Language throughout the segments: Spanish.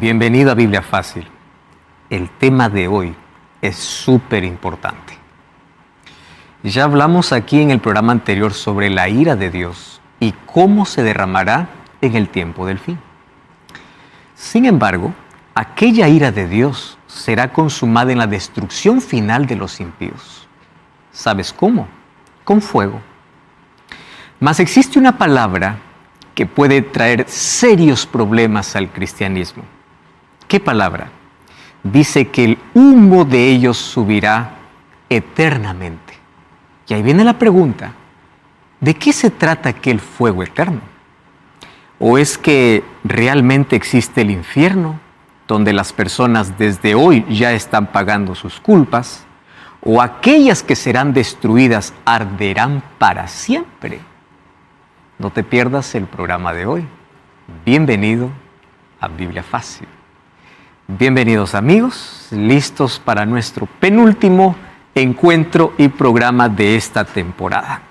Bienvenido a Biblia Fácil. El tema de hoy es súper importante. Ya hablamos aquí en el programa anterior sobre la ira de Dios y cómo se derramará en el tiempo del fin. Sin embargo, aquella ira de Dios será consumada en la destrucción final de los impíos. ¿Sabes cómo? Con fuego. Mas existe una palabra que puede traer serios problemas al cristianismo. ¿Qué palabra? Dice que el humo de ellos subirá eternamente. Y ahí viene la pregunta, ¿de qué se trata aquel fuego eterno? ¿O es que realmente existe el infierno, donde las personas desde hoy ya están pagando sus culpas? ¿O aquellas que serán destruidas arderán para siempre? No te pierdas el programa de hoy. Bienvenido a Biblia Fácil. Bienvenidos amigos, listos para nuestro penúltimo encuentro y programa de esta temporada.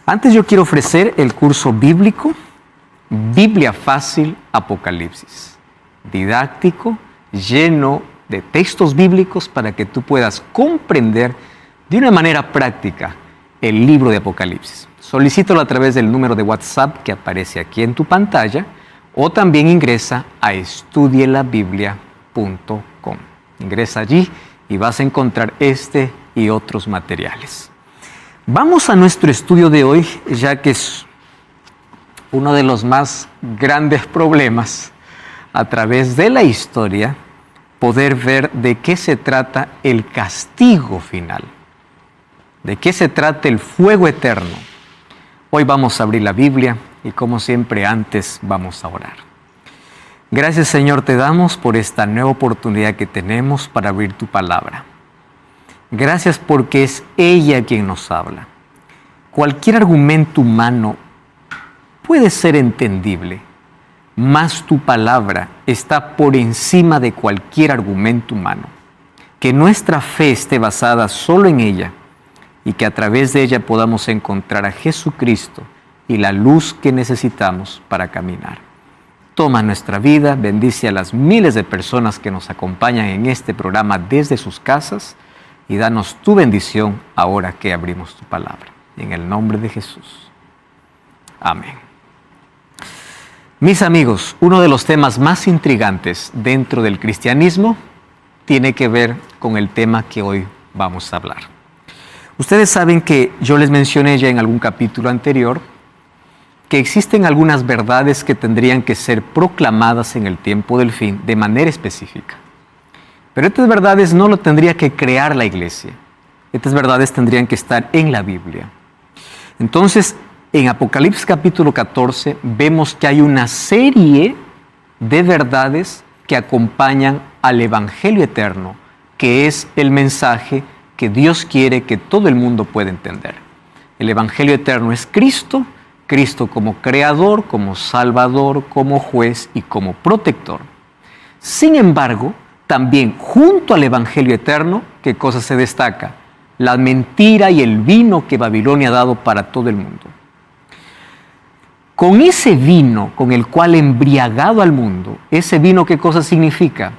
Antes yo quiero ofrecer el curso bíblico Biblia Fácil Apocalipsis, didáctico, lleno de textos bíblicos para que tú puedas comprender de una manera práctica el libro de Apocalipsis. Solicítalo a través del número de WhatsApp que aparece aquí en tu pantalla o también ingresa a estudielabiblia.com. Ingresa allí y vas a encontrar este y otros materiales. Vamos a nuestro estudio de hoy, ya que es uno de los más grandes problemas a través de la historia, poder ver de qué se trata el castigo final, de qué se trata el fuego eterno. Hoy vamos a abrir la Biblia y como siempre antes vamos a orar. Gracias Señor te damos por esta nueva oportunidad que tenemos para abrir tu palabra. Gracias porque es ella quien nos habla. Cualquier argumento humano puede ser entendible, mas tu palabra está por encima de cualquier argumento humano. Que nuestra fe esté basada solo en ella y que a través de ella podamos encontrar a Jesucristo y la luz que necesitamos para caminar. Toma nuestra vida, bendice a las miles de personas que nos acompañan en este programa desde sus casas y danos tu bendición ahora que abrimos tu palabra. En el nombre de Jesús. Amén. Mis amigos, uno de los temas más intrigantes dentro del cristianismo tiene que ver con el tema que hoy vamos a hablar. Ustedes saben que yo les mencioné ya en algún capítulo anterior que existen algunas verdades que tendrían que ser proclamadas en el tiempo del fin de manera específica. Pero estas verdades no lo tendría que crear la iglesia. Estas verdades tendrían que estar en la Biblia. Entonces, en Apocalipsis capítulo 14 vemos que hay una serie de verdades que acompañan al Evangelio eterno, que es el mensaje que Dios quiere que todo el mundo pueda entender. El Evangelio eterno es Cristo, Cristo como creador, como salvador, como juez y como protector. Sin embargo, también junto al Evangelio eterno, ¿qué cosa se destaca? La mentira y el vino que Babilonia ha dado para todo el mundo. Con ese vino con el cual ha embriagado al mundo, ese vino, ¿qué cosa significa?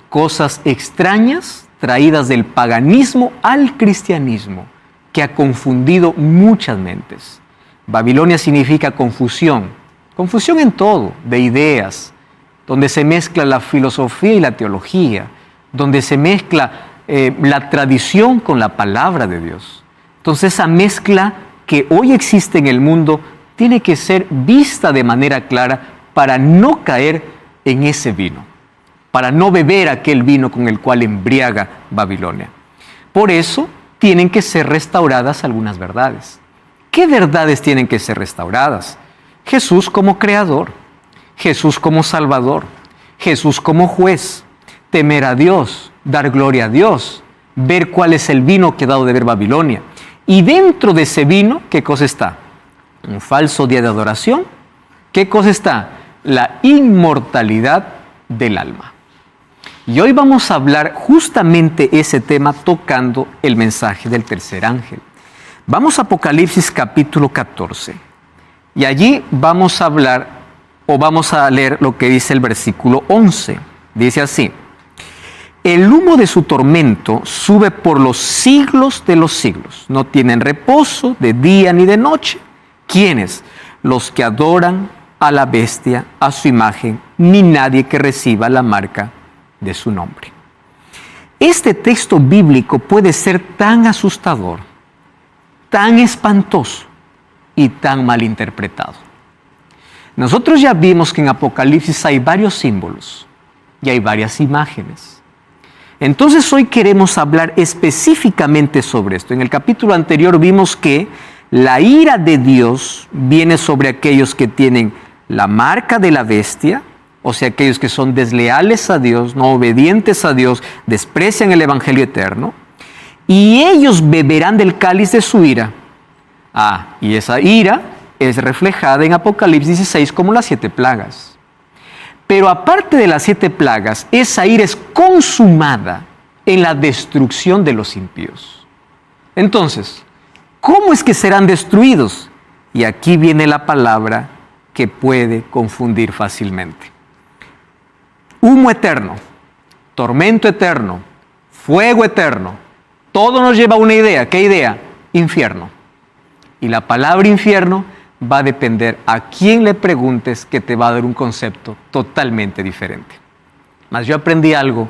Cosas extrañas traídas del paganismo al cristianismo, que ha confundido muchas mentes. Babilonia significa confusión, confusión en todo, de ideas, donde se mezcla la filosofía y la teología, donde se mezcla la tradición con la palabra de Dios. Entonces esa mezcla que hoy existe en el mundo tiene que ser vista de manera clara para no caer en ese vino, para no beber aquel vino con el cual embriaga Babilonia. Por eso tienen que ser restauradas algunas verdades. ¿Qué verdades tienen que ser restauradas? Jesús como creador, Jesús como salvador, Jesús como juez, temer a Dios, dar gloria a Dios, ver cuál es el vino que ha dado de beber Babilonia. Y dentro de ese vino, ¿qué cosa está? Un falso día de adoración. ¿Qué cosa está? La inmortalidad del alma. Y hoy vamos a hablar justamente ese tema tocando el mensaje del tercer ángel. Vamos a Apocalipsis capítulo 14 y allí vamos a hablar o vamos a leer lo que dice el versículo 11. Dice así: el humo de su tormento sube por los siglos de los siglos. No tienen reposo de día ni de noche. ¿Quiénes? Los que adoran a la bestia, a su imagen, ni nadie que reciba la marca de su nombre. Este texto bíblico puede ser tan asustador, tan espantoso y tan mal interpretado. Nosotros ya vimos que en Apocalipsis hay varios símbolos y hay varias imágenes. Entonces hoy queremos hablar específicamente sobre esto. En el capítulo anterior vimos que la ira de Dios viene sobre aquellos que tienen la marca de la bestia, o sea, aquellos que son desleales a Dios, no obedientes a Dios, desprecian el Evangelio eterno, y ellos beberán del cáliz de su ira. Y esa ira es reflejada en Apocalipsis 16 como las 7 plagas. Pero aparte de las 7 plagas, esa ira es consumada en la destrucción de los impíos. Entonces, ¿cómo es que serán destruidos? Y aquí viene la palabra que puede confundir fácilmente. Humo eterno, tormento eterno, fuego eterno. Todo nos lleva a una idea. ¿Qué idea? Infierno. Y la palabra infierno va a depender a quién le preguntes, que te va a dar un concepto totalmente diferente. Mas yo aprendí algo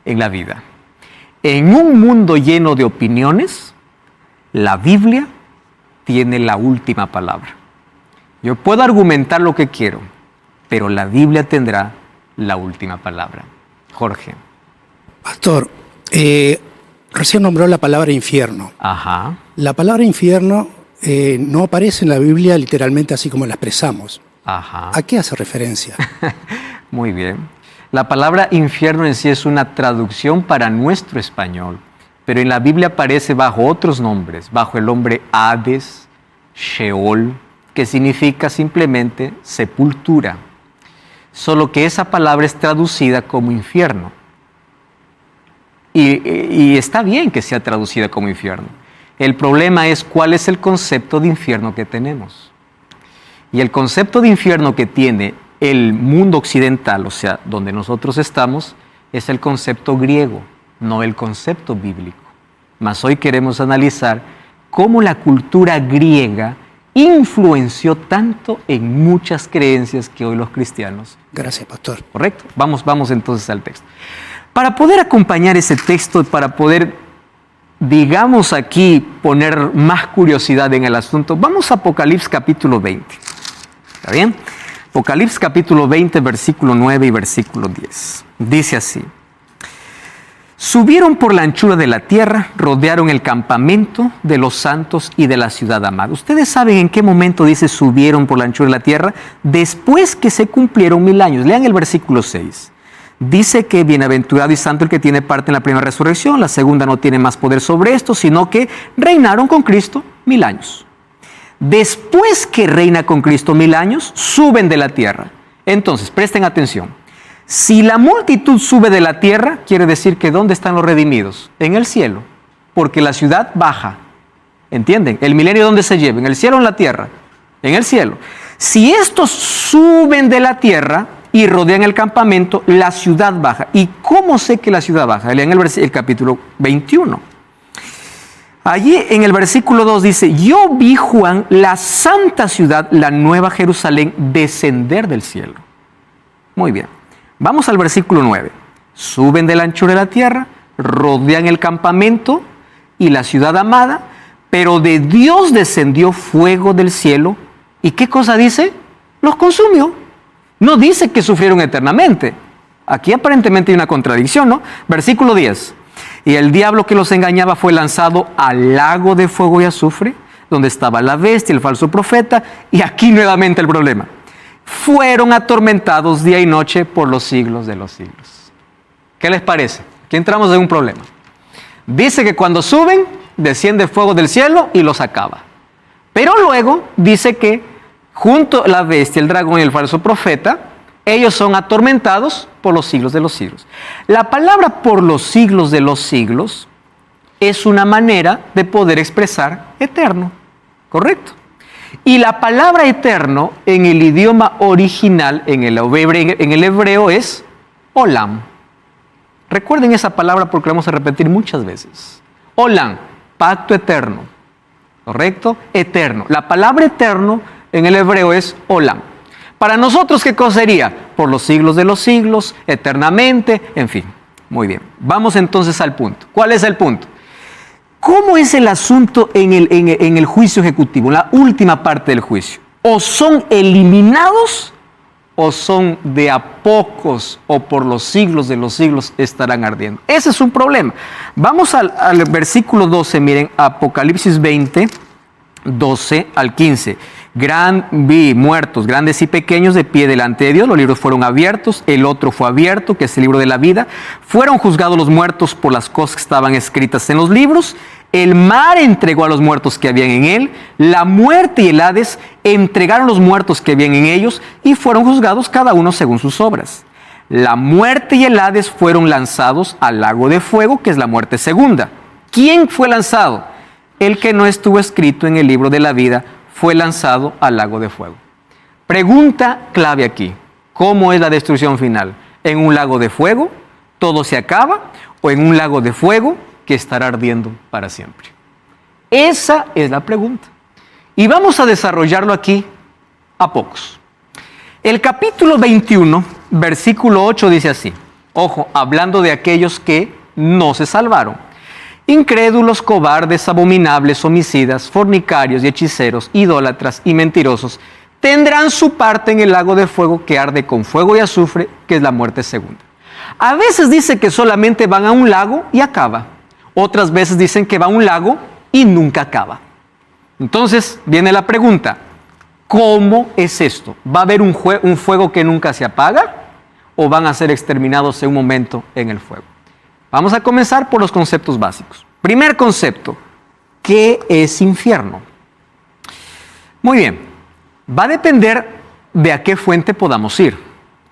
en la vida. En un mundo lleno de opiniones, la Biblia tiene la última palabra. Yo puedo argumentar lo que quiero, pero la Biblia tendrá la última palabra. Jorge. Pastor, recién nombró la palabra infierno. Ajá. La palabra infierno no aparece en la Biblia literalmente así como la expresamos. Ajá. ¿A qué hace referencia? Muy bien. La palabra infierno en sí es una traducción para nuestro español, pero en la Biblia aparece bajo otros nombres, bajo el nombre Hades, Sheol, que significa simplemente sepultura. Solo que esa palabra es traducida como infierno. Y está bien que sea traducida como infierno. El problema es cuál es el concepto de infierno que tenemos. Y el concepto de infierno que tiene el mundo occidental, o sea, donde nosotros estamos, es el concepto griego, no el concepto bíblico. Mas hoy queremos analizar cómo la cultura griega influenció tanto en muchas creencias que hoy los cristianos. Gracias, pastor. Correcto. Vamos entonces al texto. Para poder acompañar ese texto, para poder, digamos aquí, poner más curiosidad en el asunto, vamos a Apocalipsis capítulo 20. ¿Está bien? Apocalipsis capítulo 20, versículo 9 y versículo 10. Dice así: subieron por la anchura de la tierra, rodearon el campamento de los santos y de la ciudad amada. ¿Ustedes saben en qué momento dice subieron por la anchura de la tierra? Después que se cumplieron 1000 años. Lean el versículo 6. Dice que bienaventurado y santo el que tiene parte en la primera resurrección, la segunda no tiene más poder sobre esto, sino que reinaron con Cristo 1000 años. Después que reina con Cristo 1000 años, suben de la tierra. Entonces, presten atención. Si la multitud sube de la tierra, quiere decir que ¿dónde están los redimidos? En el cielo, porque la ciudad baja. ¿Entienden? El milenio, ¿dónde se lleva? ¿En el cielo o en la tierra? En el cielo. Si estos suben de la tierra y rodean el campamento, la ciudad baja. ¿Y cómo sé que la ciudad baja? Lean el capítulo 21. Allí en el versículo 2 dice: yo vi, Juan, la santa ciudad, la nueva Jerusalén, descender del cielo. Muy bien. Vamos al versículo 9. Suben de la anchura de la tierra, rodean el campamento y la ciudad amada, pero de Dios descendió fuego del cielo. ¿Y qué cosa dice? Los consumió. No dice que sufrieron eternamente. Aquí aparentemente hay una contradicción, ¿no? Versículo 10. Y el diablo que los engañaba fue lanzado al lago de fuego y azufre, donde estaba la bestia, el falso profeta, y aquí nuevamente el problema. Fueron atormentados día y noche por los siglos de los siglos. ¿Qué les parece? Aquí entramos en un problema. Dice que cuando suben, desciende fuego del cielo y los acaba. Pero luego dice que junto a la bestia, el dragón y el falso profeta, ellos son atormentados por los siglos de los siglos. La palabra por los siglos de los siglos es una manera de poder expresar eterno. ¿Correcto? Y la palabra eterno en el idioma original, en el hebreo, es Olam. Recuerden esa palabra porque la vamos a repetir muchas veces. Olam, pacto eterno. ¿Correcto? Eterno. La palabra eterno en el hebreo es olam. Para nosotros, ¿qué cosa sería? Por los siglos de los siglos, eternamente, en fin. Muy bien. Vamos entonces al punto. ¿Cuál es el punto? ¿Cómo es el asunto en el juicio ejecutivo, la última parte del juicio? ¿O son eliminados o son de a pocos o por los siglos de los siglos estarán ardiendo? Ese es un problema. Vamos al versículo 12, miren, Apocalipsis 20, 12 al 15. Vi muertos, grandes y pequeños, de pie delante de Dios. Los libros fueron abiertos, el otro fue abierto, que es el libro de la vida. Fueron juzgados los muertos por las cosas que estaban escritas en los libros. El mar entregó a los muertos que habían en él. La muerte y el Hades entregaron los muertos que habían en ellos y fueron juzgados cada uno según sus obras. La muerte y el Hades fueron lanzados al lago de fuego, que es la muerte segunda. ¿Quién fue lanzado? El que no estuvo escrito en el libro de la vida fue lanzado al lago de fuego. Pregunta clave aquí. ¿Cómo es la destrucción final? ¿En un lago de fuego todo se acaba o en un lago de fuego que estará ardiendo para siempre? Esa es la pregunta. Y vamos a desarrollarlo aquí a pocos. El capítulo 21, versículo 8 dice así. Ojo, hablando de aquellos que no se salvaron. Incrédulos, cobardes, abominables, homicidas, fornicarios y hechiceros, idólatras y mentirosos, tendrán su parte en el lago de fuego que arde con fuego y azufre, que es la muerte segunda. A veces dice que solamente van a un lago y acaba. Otras veces dicen que va a un lago y nunca acaba. Entonces viene la pregunta, ¿cómo es esto? ¿Va a haber un fuego que nunca se apaga o van a ser exterminados en un momento en el fuego? Vamos a comenzar por los conceptos básicos. Primer concepto, ¿qué es infierno? Muy bien, va a depender de a qué fuente podamos ir,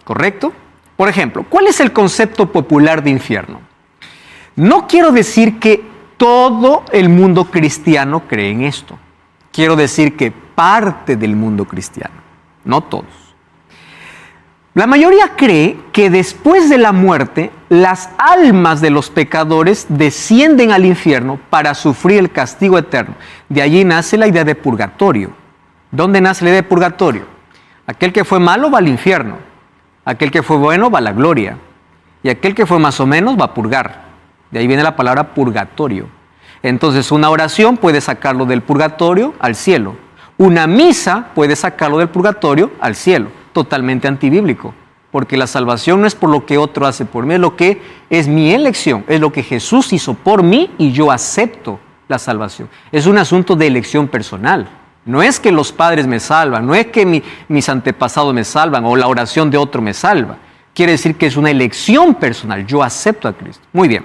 ¿correcto? Por ejemplo, ¿cuál es el concepto popular de infierno? No quiero decir que todo el mundo cristiano cree en esto. Quiero decir que parte del mundo cristiano, no todos. La mayoría cree que después de la muerte, las almas de los pecadores descienden al infierno para sufrir el castigo eterno. De allí nace la idea de purgatorio. ¿Dónde nace la idea de purgatorio? Aquel que fue malo va al infierno, aquel que fue bueno va a la gloria, y aquel que fue más o menos va a purgar. De ahí viene la palabra purgatorio. Entonces, una oración puede sacarlo del purgatorio al cielo. Una misa puede sacarlo del purgatorio al cielo. Totalmente antibíblico, porque la salvación no es por lo que otro hace por mí, es lo que es mi elección, es lo que Jesús hizo por mí y yo acepto la salvación. Es un asunto de elección personal. No es que los padres me salvan, no es que mis antepasados me salvan o la oración de otro me salva. Quiere decir que es una elección personal, yo acepto a Cristo. Muy bien.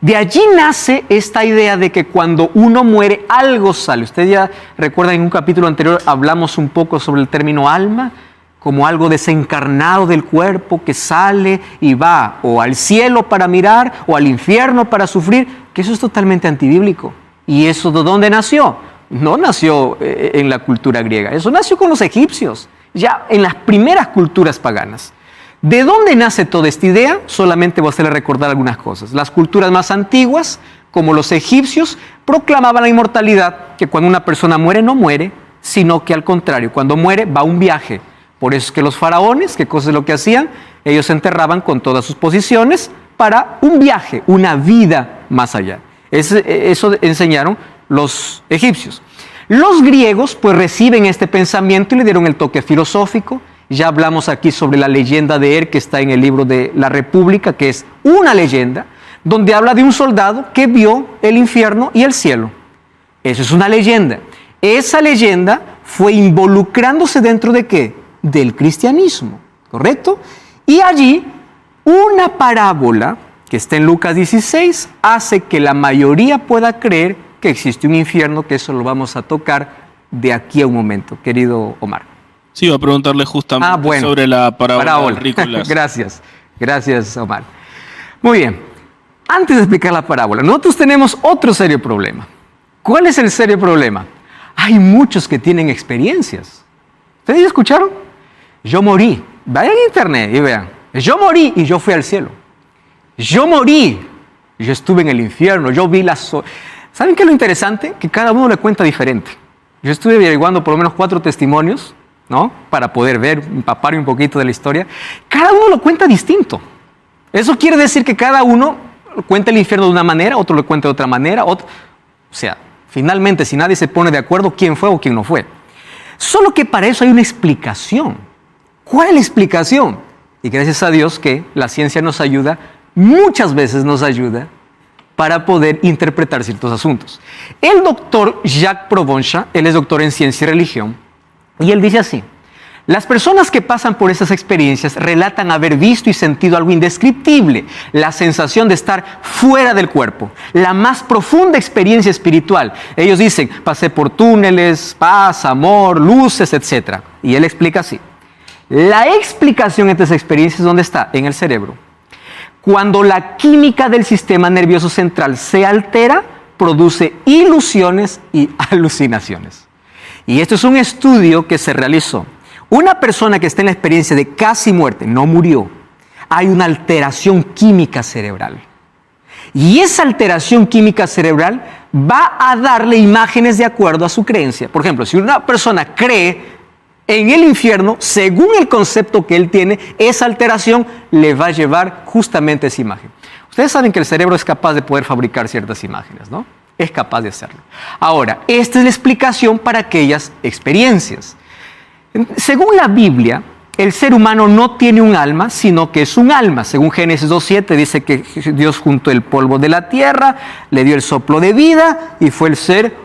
De allí nace esta idea de que cuando uno muere, algo sale. Usted ya recuerda, en un capítulo anterior hablamos un poco sobre el término alma, como algo desencarnado del cuerpo que sale y va o al cielo para mirar o al infierno para sufrir, que eso es totalmente antibíblico. ¿Y eso de dónde nació? No nació en la cultura griega, eso nació con los egipcios, ya en las primeras culturas paganas. ¿De dónde nace toda esta idea? Solamente voy a hacerle recordar algunas cosas. Las culturas más antiguas, como los egipcios, proclamaban la inmortalidad, que cuando una persona muere no muere, sino que al contrario, cuando muere va a un viaje. Por eso es que los faraones, ¿qué cosa es lo que hacían? Ellos se enterraban con todas sus posesiones para un viaje, una vida más allá. Eso enseñaron los egipcios. Los griegos pues reciben este pensamiento y le dieron el toque filosófico. Ya hablamos aquí sobre la leyenda de Er, que está en el libro de la República, que es una leyenda, donde habla de un soldado que vio el infierno y el cielo. Eso es una leyenda. Esa leyenda fue involucrándose dentro de ¿qué? Del cristianismo, ¿correcto? Y allí una parábola que está en Lucas 16 hace que la mayoría pueda creer que existe un infierno, que eso lo vamos a tocar de aquí a un momento, querido Omar. Sí, iba a preguntarle justamente sobre la parábola agrícola. Gracias, Omar. Muy bien, antes de explicar la parábola, nosotros tenemos otro serio problema. ¿Cuál es el serio problema? Hay muchos que tienen experiencias. ¿Ustedes ya escucharon? Yo morí. Vayan a internet y vean. Yo morí y yo fui al cielo. Yo morí y yo estuve en el infierno. Yo vi las... ¿Saben qué es lo interesante? Que cada uno le cuenta diferente. Yo estuve averiguando por lo menos 4 testimonios, ¿no? Para poder ver, empapar un poquito de la historia. Cada uno lo cuenta distinto. Eso quiere decir que cada uno cuenta el infierno de una manera, otro lo cuenta de otra manera. O sea, finalmente, si nadie se pone de acuerdo, quién fue o quién no fue. Solo que para eso hay una explicación. ¿Cuál es la explicación? Y gracias a Dios que la ciencia nos ayuda, muchas veces nos ayuda para poder interpretar ciertos asuntos. El doctor Jacques Provenza, él es doctor en ciencia y religión, y él dice así: las personas que pasan por esas experiencias relatan haber visto y sentido algo indescriptible, la sensación de estar fuera del cuerpo, la más profunda experiencia espiritual. Ellos dicen, pasé por túneles, paz, amor, luces, etc. Y él explica así: la explicación de estas experiencias, ¿dónde está? En el cerebro. Cuando la química del sistema nervioso central se altera, produce ilusiones y alucinaciones. Y esto es un estudio que se realizó. Una persona que está en la experiencia de casi muerte, no murió, hay una alteración química cerebral. Y esa alteración química cerebral va a darle imágenes de acuerdo a su creencia. Por ejemplo, si una persona cree en el infierno, según el concepto que él tiene, esa alteración le va a llevar justamente esa imagen. Ustedes saben que el cerebro es capaz de poder fabricar ciertas imágenes, ¿no? Es capaz de hacerlo. Ahora, esta es la explicación para aquellas experiencias. Según la Biblia, el ser humano no tiene un alma, sino que es un alma. Según Génesis 2:7 dice que Dios juntó el polvo de la tierra, le dio el soplo de vida y fue el ser,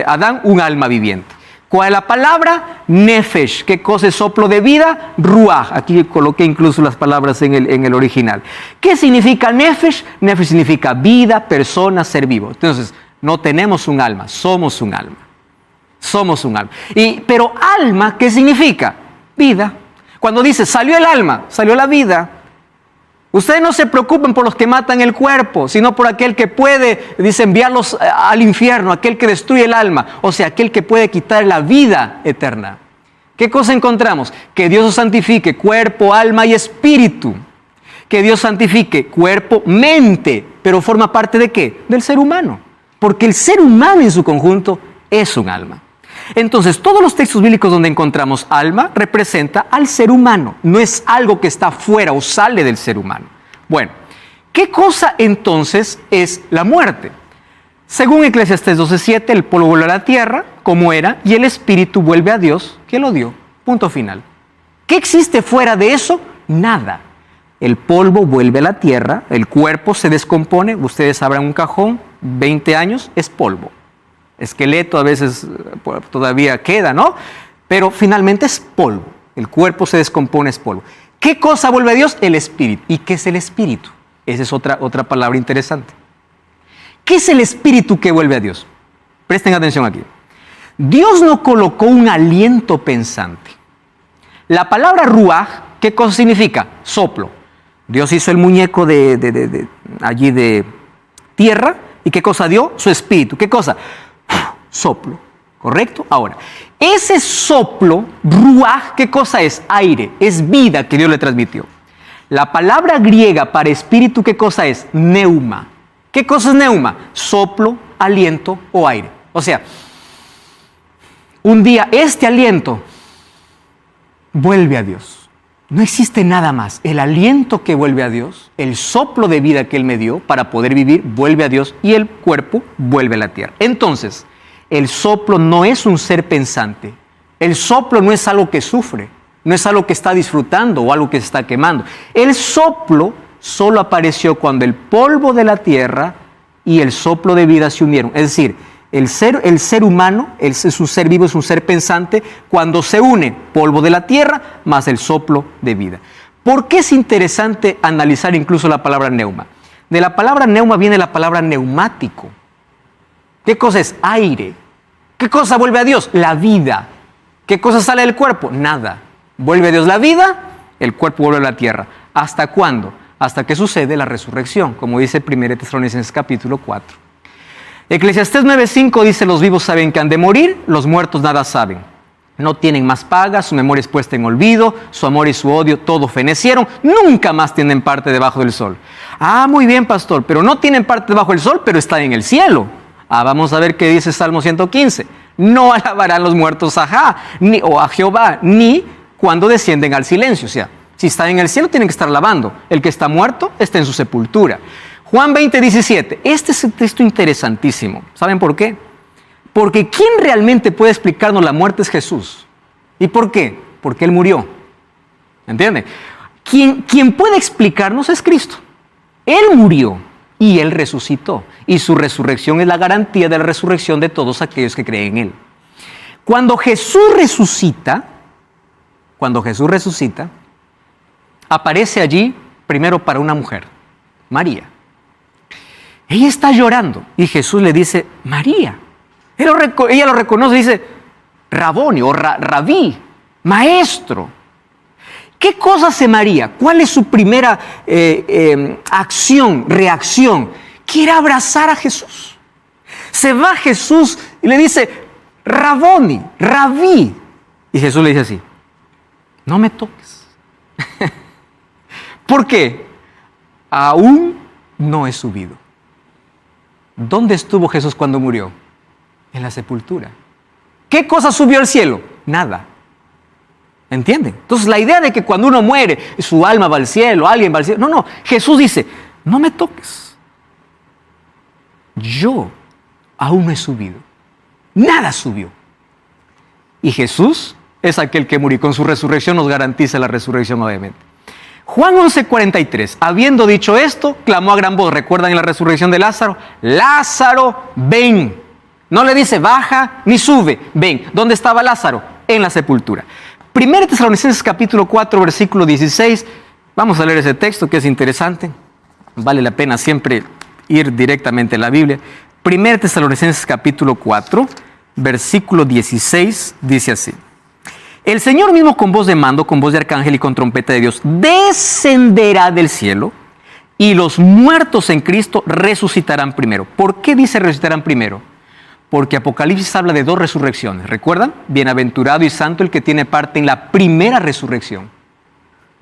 Adán, un alma viviente. ¿Cuál es la palabra? Nefesh. ¿Qué cosa es soplo de vida? Ruach. Aquí coloqué incluso las palabras en el original. ¿Qué significa Nefesh? Nefesh significa vida, persona, ser vivo. Entonces, no tenemos un alma, somos un alma. Somos un alma. Pero alma, ¿qué significa? Vida. Cuando dice, salió el alma, salió la vida. Ustedes no se preocupen por los que matan el cuerpo, sino por aquel que puede, dice, enviarlos al infierno, aquel que destruye el alma, o sea, aquel que puede quitar la vida eterna. ¿Qué cosa encontramos? Que Dios os santifique cuerpo, alma y espíritu. Que Dios santifique cuerpo, mente, pero forma parte ¿de qué? Del ser humano. Porque el ser humano en su conjunto es un alma. Entonces, todos los textos bíblicos donde encontramos alma representa al ser humano. No es algo que está fuera o sale del ser humano. Bueno, ¿qué cosa entonces es la muerte? Según Eclesiastés 12:7, el polvo vuelve a la tierra, como era, y el espíritu vuelve a Dios, que lo dio. Punto final. ¿Qué existe fuera de eso? Nada. El polvo vuelve a la tierra, el cuerpo se descompone. Ustedes abran un cajón, 20 años, es polvo. Esqueleto a veces todavía queda, ¿no? Pero finalmente es polvo. El cuerpo se descompone, es polvo. ¿Qué cosa vuelve a Dios? El espíritu. ¿Y qué es el espíritu? Esa es otra palabra interesante. ¿Qué es el espíritu que vuelve a Dios? Presten atención aquí. Dios no colocó un aliento pensante. La palabra ruaj, ¿qué cosa significa? Soplo. Dios hizo el muñeco allí de tierra. ¿Y qué cosa dio? Su espíritu. ¿Qué cosa? Soplo, ¿correcto? Ahora, ese soplo, ruaj, ¿qué cosa es? Aire, es vida que Dios le transmitió. La palabra griega para espíritu, ¿qué cosa es? Neuma. ¿Qué cosa es neuma? Soplo, aliento o aire. O sea, un día este aliento vuelve a Dios. No existe nada más. El aliento que vuelve a Dios, el soplo de vida que Él me dio para poder vivir, vuelve a Dios y el cuerpo vuelve a la tierra. Entonces, el soplo no es un ser pensante. El soplo no es algo que sufre, no es algo que está disfrutando o algo que se está quemando. El soplo solo apareció cuando el polvo de la tierra y el soplo de vida se unieron. Es decir, el ser humano es un ser vivo, es un ser pensante, cuando se une polvo de la tierra más el soplo de vida. ¿Por qué es interesante analizar incluso la palabra neuma? De la palabra neuma viene la palabra neumático. ¿Qué cosa es? Aire. ¿Qué cosa vuelve a Dios? La vida. ¿Qué cosa sale del cuerpo? Nada. Vuelve a Dios la vida, el cuerpo vuelve a la tierra. ¿Hasta cuándo? Hasta que sucede la resurrección, como dice 1 Tesalonicenses capítulo 4. Eclesiastés 9:5 dice: los vivos saben que han de morir, los muertos nada saben. No tienen más paga, su memoria es puesta en olvido, su amor y su odio todo fenecieron, nunca más tienen parte debajo del sol. Ah, muy bien, pastor, pero no tienen parte debajo del sol, pero están en el cielo. Ah, vamos a ver qué dice Salmo 115. No alabarán los muertos a Jehová, ni cuando descienden al silencio. O sea, si están en el cielo tienen que estar alabando. El que está muerto está en su sepultura. Juan 20:17. Este es un texto interesantísimo. ¿Saben por qué? Porque ¿quién realmente puede explicarnos la muerte? Es Jesús. ¿Y por qué? Porque Él murió. ¿Entienden? Quien puede explicarnos es Cristo. Él murió y Él resucitó. Y su resurrección es la garantía de la resurrección de todos aquellos que creen en Él. Cuando Jesús resucita, aparece allí primero para una mujer, María. Ella está llorando y Jesús le dice, María. Ella lo reconoce y dice, Raboni o Rabí, maestro. ¿Qué cosa hace María? ¿Cuál es su primera reacción? Quiere abrazar a Jesús. Se va Jesús y le dice, Raboni, Rabí. Y Jesús le dice así, no me toques. ¿Por qué? Aún no he subido. ¿Dónde estuvo Jesús cuando murió? En la sepultura. ¿Qué cosa subió al cielo? Nada. ¿Entienden? Entonces la idea de que cuando uno muere, su alma va al cielo, alguien va al cielo. No, Jesús dice, no me toques. Yo aún no he subido. Nada subió. Y Jesús es aquel que murió. Con su resurrección nos garantiza la resurrección obviamente. Juan 11:43, habiendo dicho esto, clamó a gran voz. ¿Recuerdan en la resurrección de Lázaro? Lázaro, ven. No le dice baja ni sube, ven. ¿Dónde estaba Lázaro? En la sepultura. 1 Tesalonicenses capítulo 4, versículo 16. Vamos a leer ese texto que es interesante. Vale la pena siempre ir directamente a la Biblia. 1 Tesalonicenses capítulo 4, versículo 16, dice así. El Señor mismo con voz de mando, con voz de arcángel y con trompeta de Dios, descenderá del cielo y los muertos en Cristo resucitarán primero. ¿Por qué dice resucitarán primero? Porque Apocalipsis habla de dos resurrecciones. ¿Recuerdan? Bienaventurado y santo el que tiene parte en la primera resurrección.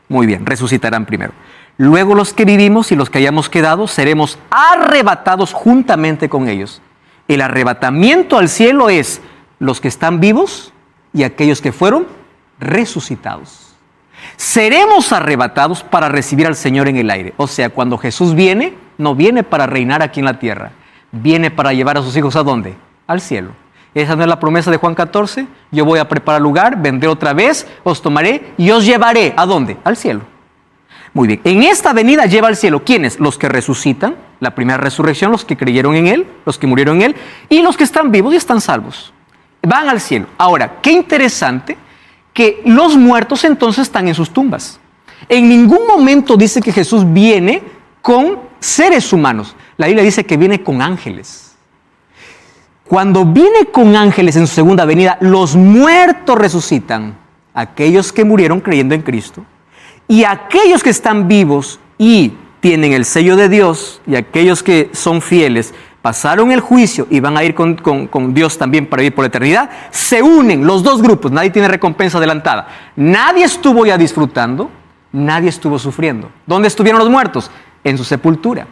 Muy bien, resucitarán primero. Luego los que vivimos y los que hayamos quedado seremos arrebatados juntamente con ellos. El arrebatamiento al cielo es los que están vivos y aquellos que fueron resucitados. Seremos arrebatados para recibir al Señor en el aire. O sea, cuando Jesús viene, no viene para reinar aquí en la tierra. Viene para llevar a sus hijos ¿a dónde? Al cielo. Esa no es la promesa de Juan 14. Yo voy a preparar lugar, vendré otra vez, os tomaré y os llevaré. ¿A dónde? Al cielo. Muy bien. En esta venida lleva al cielo. ¿Quiénes? Los que resucitan, la primera resurrección, los que creyeron en Él, los que murieron en Él, y los que están vivos y están salvos. Van al cielo. Ahora, qué interesante que los muertos entonces están en sus tumbas. En ningún momento dice que Jesús viene con seres humanos. La Biblia dice que viene con ángeles. Cuando viene con ángeles en su segunda venida, los muertos resucitan. Aquellos que murieron creyendo en Cristo. Y aquellos que están vivos y tienen el sello de Dios, y aquellos que son fieles, pasaron el juicio y van a ir con Dios también para vivir por la eternidad, se unen los dos grupos. Nadie tiene recompensa adelantada. Nadie estuvo ya disfrutando, nadie estuvo sufriendo. ¿Dónde estuvieron los muertos? En su sepultura.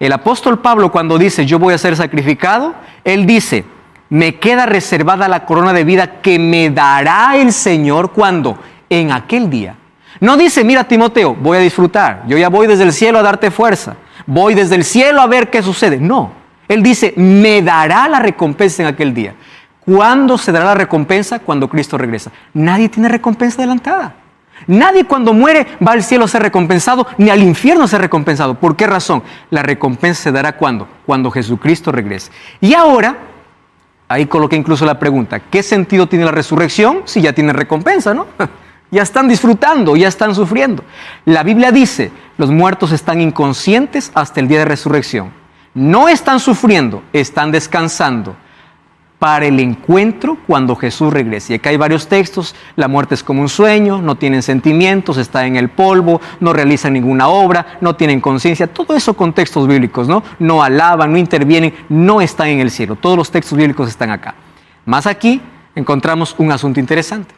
El apóstol Pablo, cuando dice yo voy a ser sacrificado, él dice, me queda reservada la corona de vida que me dará el Señor. ¿Cuándo? En aquel día. No dice, mira Timoteo, voy a disfrutar, yo ya voy desde el cielo a darte fuerza, voy desde el cielo a ver qué sucede. No. Él dice, me dará la recompensa en aquel día. ¿Cuándo se dará la recompensa? Cuando Cristo regresa. Nadie tiene recompensa adelantada. Nadie cuando muere va al cielo a ser recompensado, ni al infierno a ser recompensado. ¿Por qué razón? La recompensa se dará ¿cuándo? Cuando Jesucristo regrese. Y ahora, ahí coloqué incluso la pregunta, ¿qué sentido tiene la resurrección si ya tiene recompensa, no? Ya están disfrutando, ya están sufriendo. La Biblia dice, los muertos están inconscientes hasta el día de resurrección. No están sufriendo, están descansando para el encuentro cuando Jesús regrese. Y acá hay varios textos. La muerte es como un sueño, no tienen sentimientos, están en el polvo, no realizan ninguna obra, no tienen conciencia. Todo eso con textos bíblicos, ¿no? No alaban, no intervienen, no están en el cielo. Todos los textos bíblicos están acá. Más aquí, encontramos un asunto interesante.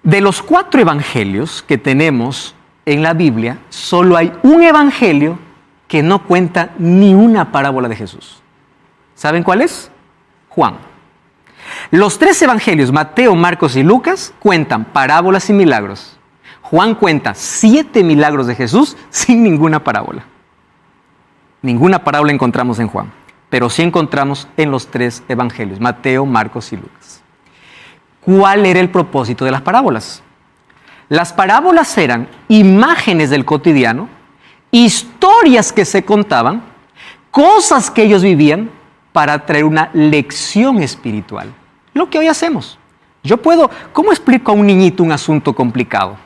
De los 4 evangelios que tenemos en la Biblia, solo hay un evangelio que no cuenta ni una parábola de Jesús. ¿Saben cuál es? Juan. Los 3 evangelios, Mateo, Marcos y Lucas, cuentan parábolas y milagros. Juan cuenta 7 milagros de Jesús sin ninguna parábola. Ninguna parábola encontramos en Juan, pero sí encontramos en los 3 evangelios, Mateo, Marcos y Lucas. ¿Cuál era el propósito de las parábolas? Las parábolas eran imágenes del cotidiano, historias que se contaban, cosas que ellos vivían para traer una lección espiritual. Lo que hoy hacemos. ¿Cómo explico a un niñito un asunto complicado?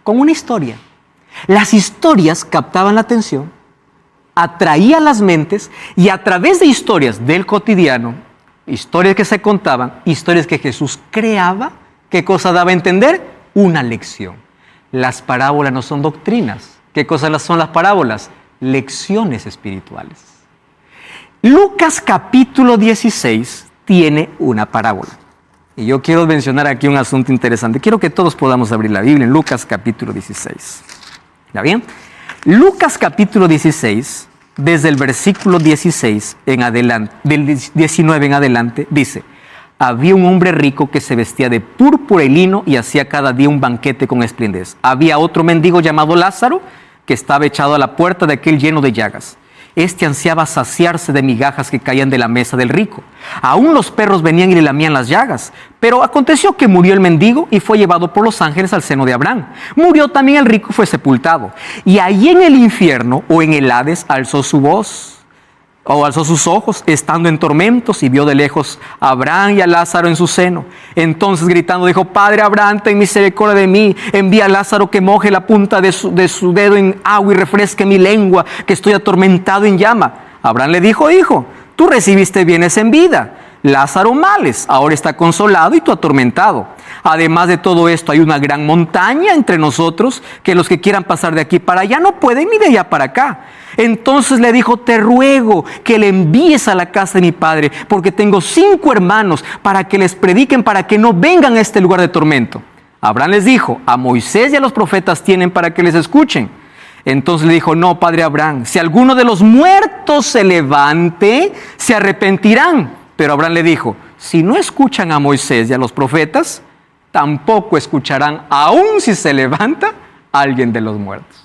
Con una historia. Las historias captaban la atención, atraían las mentes y a través de historias del cotidiano, historias que se contaban, historias que Jesús creaba, ¿qué cosa daba a entender? Una lección. Las parábolas no son doctrinas. ¿Qué cosas son las parábolas? Lecciones espirituales. Lucas capítulo 16 tiene una parábola. Y yo quiero mencionar aquí un asunto interesante. Quiero que todos podamos abrir la Biblia en Lucas capítulo 16. ¿Está bien? Lucas capítulo 16, desde el versículo 16 en adelante, del 19 en adelante, dice: había un hombre rico que se vestía de púrpura y lino y hacía cada día un banquete con esplendor. Había otro mendigo llamado Lázaro que estaba echado a la puerta de aquel lleno de llagas. Este ansiaba saciarse de migajas que caían de la mesa del rico. Aún los perros venían y le lamían las llagas. Pero aconteció que murió el mendigo y fue llevado por los ángeles al seno de Abraham. Murió también el rico y fue sepultado. Y allí en el infierno o en el Hades alzó su voz, o alzó sus ojos, estando en tormentos, y vio de lejos a Abraham y a Lázaro en su seno. Entonces gritando dijo: Padre Abraham, ten misericordia de mí, envía a Lázaro que moje la punta de su dedo en agua y refresque mi lengua, que estoy atormentado en llama. Abraham le dijo: Hijo, tú recibiste bienes en vida, Lázaro males, ahora está consolado y tú atormentado. Además de todo esto, hay una gran montaña entre nosotros, que los que quieran pasar de aquí para allá no pueden, ni de allá para acá. Entonces le dijo: te ruego que le envíes a la casa de mi padre, porque tengo 5 hermanos, para que les prediquen, para que no vengan a este lugar de tormento. Abraham les dijo: a Moisés y a los profetas tienen para que les escuchen. Entonces le dijo: no, padre Abraham, si alguno de los muertos se levante, se arrepentirán. Pero Abraham le dijo: si no escuchan a Moisés y a los profetas, tampoco escucharán, aun si se levanta alguien de los muertos.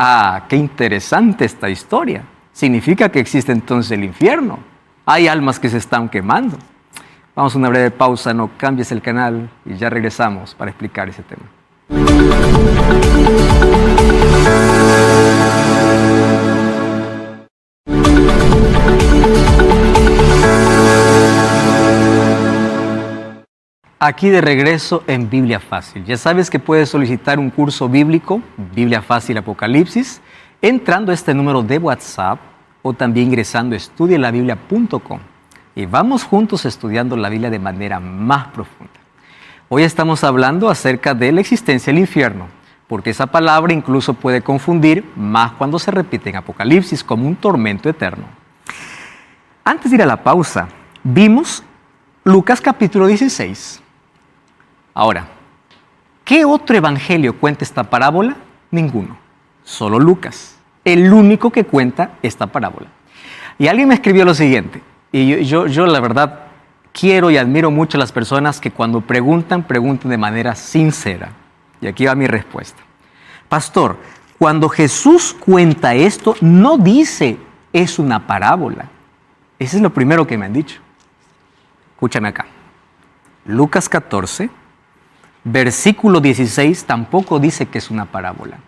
Ah, qué interesante esta historia. Significa que existe entonces el infierno. Hay almas que se están quemando. Vamos a una breve pausa, no cambies el canal y ya regresamos para explicar ese tema. Aquí de regreso en Biblia Fácil. Ya sabes que puedes solicitar un curso bíblico, Biblia Fácil Apocalipsis, entrando a este número de WhatsApp o también ingresando a estudialabiblia.com. Y vamos juntos estudiando la Biblia de manera más profunda. Hoy estamos hablando acerca de la existencia del infierno, porque esa palabra incluso puede confundir más cuando se repite en Apocalipsis como un tormento eterno. Antes de ir a la pausa, vimos Lucas capítulo 16. Ahora, ¿qué otro evangelio cuenta esta parábola? Ninguno, solo Lucas, el único que cuenta esta parábola. Y alguien me escribió lo siguiente, y yo la verdad quiero y admiro mucho a las personas que cuando preguntan de manera sincera. Y aquí va mi respuesta. Pastor, cuando Jesús cuenta esto, no dice es una parábola. Ese es lo primero que me han dicho. Escúchame acá. Lucas 14, versículo 16, tampoco dice que es una parábola.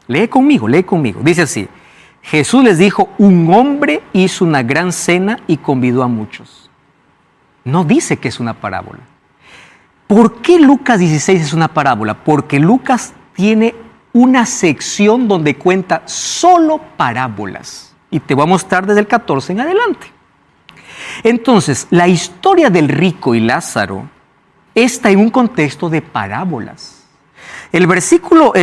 Lee conmigo. Dice así: Jesús les dijo: un hombre hizo una gran cena y convidó a muchos. No dice que es una parábola. ¿Por qué Lucas 16 es una parábola? Porque Lucas tiene una sección donde cuenta solo parábolas. Y te voy a mostrar desde el 14 en adelante. Entonces, la historia del rico y Lázaro está en un contexto de parábolas. El versículo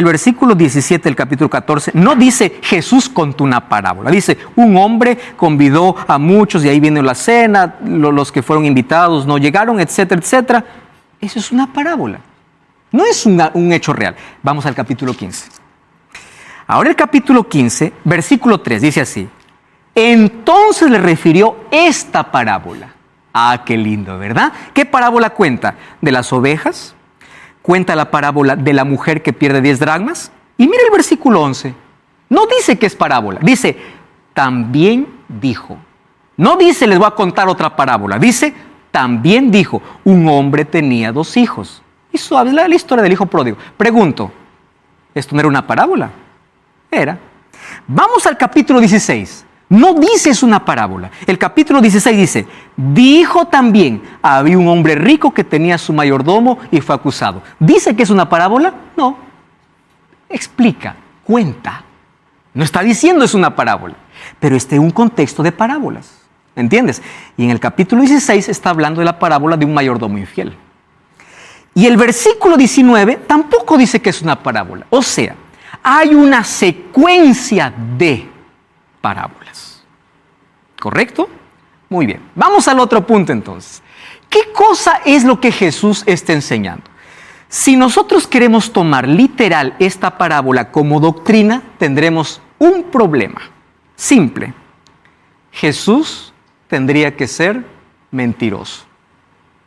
17 del capítulo 14 no dice Jesús contó una parábola. Dice, un hombre convidó a muchos y ahí viene la cena, los que fueron invitados no llegaron, etcétera, etcétera. Eso es una parábola. No es un hecho real. Vamos al capítulo 15. Ahora el capítulo 15, versículo 3, dice así. Entonces le refirió esta parábola. Ah, qué lindo, ¿verdad? ¿Qué parábola cuenta? De las ovejas. Cuenta la parábola de la mujer que pierde 10 dracmas. Y mira el versículo 11. No dice que es parábola. Dice, también dijo. No dice, les voy a contar otra parábola. Dice, también dijo, un hombre tenía 2 hijos. Y habla la historia del hijo pródigo. Pregunto, ¿esto no era una parábola? Era. Vamos al capítulo 16. No dice es una parábola. El capítulo 16 dice, dijo también, había un hombre rico que tenía su mayordomo y fue acusado. ¿Dice que es una parábola? No. Explica, cuenta. No está diciendo es una parábola, pero está en un contexto de parábolas. ¿Entiendes? Y en el capítulo 16 está hablando de la parábola de un mayordomo infiel. Y el versículo 19 tampoco dice que es una parábola. O sea, hay una secuencia de parábolas. ¿Correcto? Muy bien. Vamos al otro punto entonces. ¿Qué cosa es lo que Jesús está enseñando? Si nosotros queremos tomar literal esta parábola como doctrina, tendremos un problema. Simple. Jesús tendría que ser mentiroso.